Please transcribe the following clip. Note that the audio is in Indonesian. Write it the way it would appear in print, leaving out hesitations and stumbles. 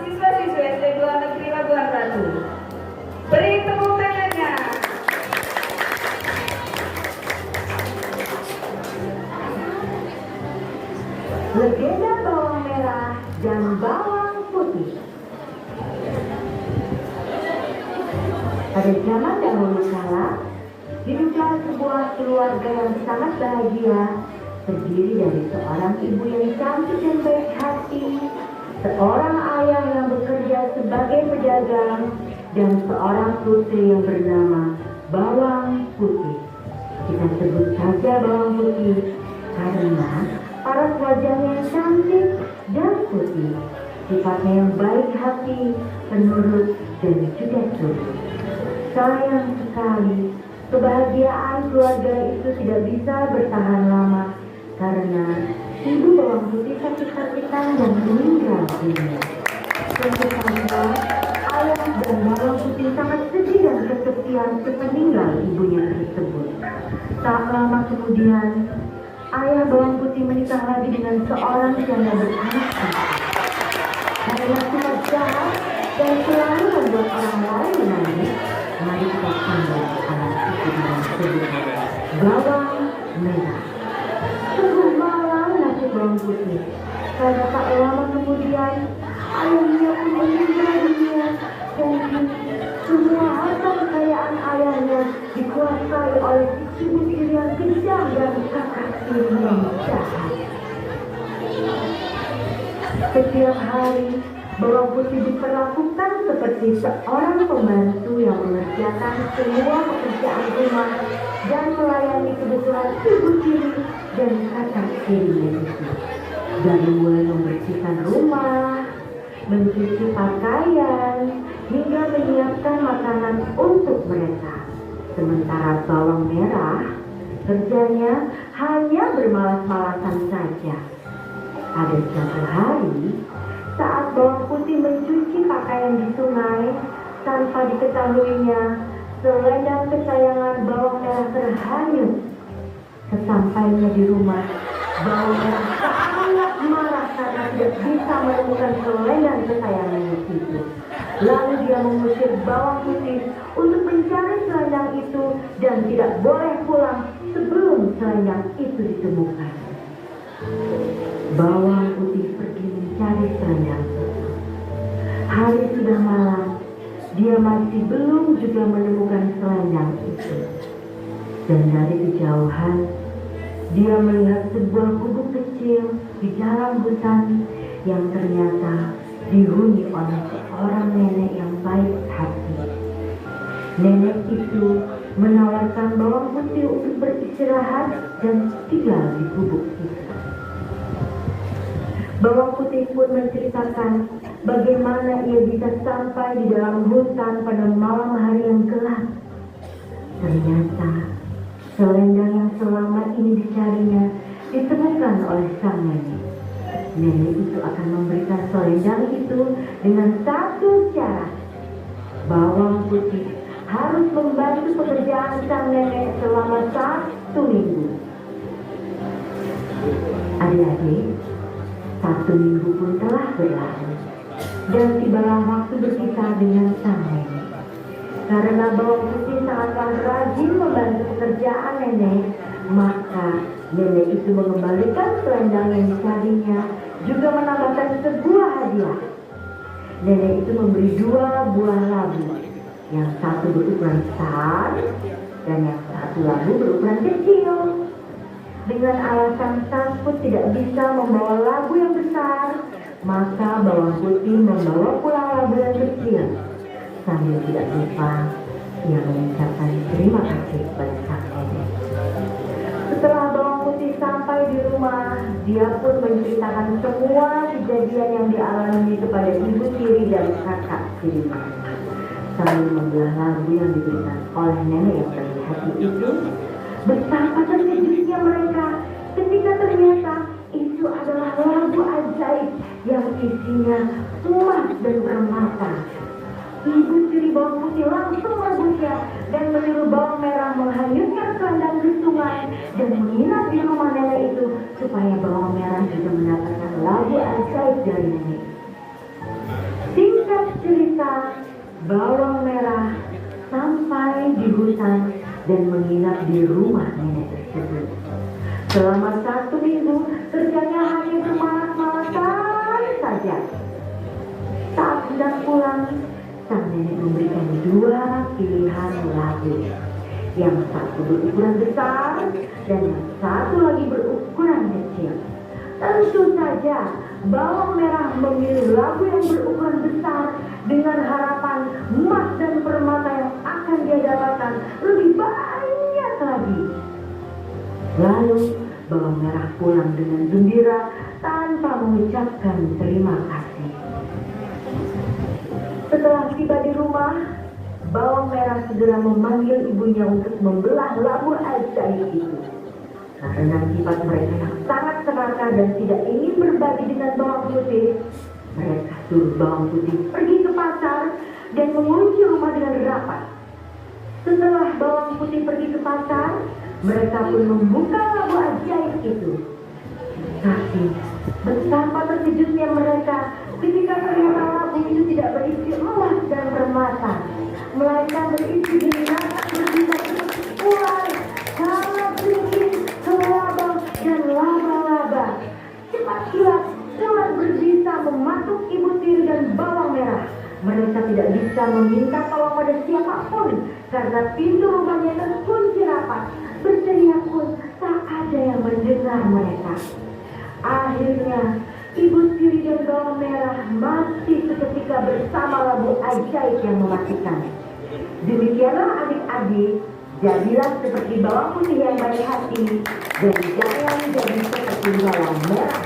Siswa-siswa SD 2 Negeri Labuan Batu. Beri tepuk tangannya. Legenda bawang merah dan bawang putih. Pada zaman dahulu kala, hiduplah sebuah keluarga yang sangat bahagia, terdiri dari seorang ibu yang cantik dan baik hati, seorang ayah yang bekerja sebagai pedagang, dan seorang putri yang bernama Bawang Putih. Kita sebut saja Bawang Putih karena paras wajahnya yang cantik dan putih, sifatnya yang baik hati, penurut, dan juga tunduk. Sayang sekali, kebahagiaan keluarga itu tidak bisa bertahan lama karena ibu Bawang Putih sakit-sakitan dan meninggal dunia. Tentu saja, ayah dan Bawang Putih sangat sedih dan kesepian sepeninggal ibunya tersebut. Tak lama kemudian, ayah Bawang Putih menikah lagi dengan seorang janda beranak satu. Karena sifat jahat dan selalu membuat orang lain menangis, mari kita panggil anak itu dengan sebutan Bawang Merah. Sungguh malang nasib Bawang Putih, karena tak lama kemudian ayahnya pun meninggal dunia dan semua harta kekayaan ayahnya dikuasai oleh ibu tiri yang kejam dan kakak tiri yang jahat. Setiap hari Bawang Putih diperlakukan seperti seorang pembantu yang mengerjakan semua pekerjaan rumah dan melayani kebutuhan ibu tiri dan kakak tirinya itu. Dari mulai membersihkan rumah, mencuci pakaian, hingga menyiapkan makanan untuk mereka. Sementara Bawang Merah kerjanya hanya bermalas-malasan saja. Ada suatu hari, saat Bawang Putih mencuci pakaian di sungai, tanpa diketahuinya, selendang kesayangan Bawang Merah terhanyut. Sesampainya di rumah, Bawang Merah sangat marah karena tidak bisa menemukan selendang kesayangannya itu. Lalu dia mengusir Bawang Putih untuk mencari selendang itu dan tidak boleh pulang sebelum selendang itu ditemukan. Bawang Putih pergi mencari selendang itu. Hari sudah malam, dia masih belum juga menemukan selendang itu. Dan dari kejauhan, dia melihat sebuah gubuk kecil di dalam hutan yang ternyata dihuni oleh seorang nenek yang baik hati. Nenek itu menawarkan Bawang Putih untuk beristirahat dan tinggal di gubuk itu. Bawang Putih pun menceritakan bagaimana ia bisa sampai di dalam hutan pada malam hari yang gelap. Ternyata selendang yang selama ini dicarinya ditemukan oleh sang nenek. Nenek itu akan memberikan selendang itu dengan satu syarat. Bawang Putih harus membantu pekerjaan sang nenek selama 1 minggu. Adik-adik, 1 minggu pun telah berlalu dan tibalah waktu berpisah dengan sang nenek. Karena Bawang Putih sangatlah rajin membantu pekerjaan nenek, maka nenek itu mengembalikan selendang yang dicarinya, juga menambahkan sebuah hadiah. Nenek itu memberi 2 buah labu, yang satu berukuran besar dan yang satu labu berukuran kecil. Dengan alasan takut tidak bisa membawa labu yang besar, maka Bawang Putih membawa pulang labu yang kecil. Sambil tidak lupa, ia mengucapkan terima kasih kepada sang nenek. Setelah Bawang Putih sampai di rumah, dia pun menceritakan semua kejadian yang dialami kepada ibu tiri dan kakak tirinya. Sambil membelah labu yang diberikan oleh nenek yang baik hati itu, betapa terkejutnya mereka ketika ternyata itu adalah labu ajaib yang isinya emas dan permata. Ibu tiri bawang putih langsung merebutnya dan menyuruh bawang merah menghanyutkan selendang di sungai dan menginap di rumah nenek itu supaya bawang merah juga mendapatkan labu ajaib dari nenek. Singkat cerita, bawang merah sampai di hutan dan menginap di rumah nenek tersebut. Selama 1 minggu, kerjanya hanya semalas-malasan saja. Saat hendak pulang, sang nenek memberikan 2 pilihan labu. Yang satu berukuran besar dan yang satu lagi berukuran kecil. Tentu saja bawang merah memilih labu yang berukuran besar dengan harapan emas dan permata yang akan dia dapatkan lebih banyak lagi. Lalu bawang merah pulang dengan gembira tanpa mengucapkan terima kasih. Setelah tiba di rumah, bawang merah segera memanggil ibunya untuk membelah labu ajaib itu. Karena sifat mereka yang sangat serakah dan tidak ingin berbagi dengan bawang putih, mereka suruh bawang putih pergi ke pasar dan mengunci rumah dengan rapat. Setelah bawang putih pergi ke pasar, mereka pun membuka labu ajaib itu. Tapi betapa terkejutnya mereka ketika ternyata labu itu tidak berisi emas dan permata, melainkan berisi binatang berbisa seperti ular, kalajengking, kelabang, dan laba-laba. Cepat kilat, ular berbisa mematuk ibu tiri dan bawang merah. Mereka tidak bisa meminta tolong pada siapapun karena pintu rumahnya terkunci rapat. Berteriak pun tak ada yang mendengar mereka. Akhirnya ibu tiri dan bawang merah mati seketika bersama labu ajaib yang mematikan. Demikianlah adik-adik, jadilah seperti bawang putih yang baik hati dan jangan jadi seperti bawang merah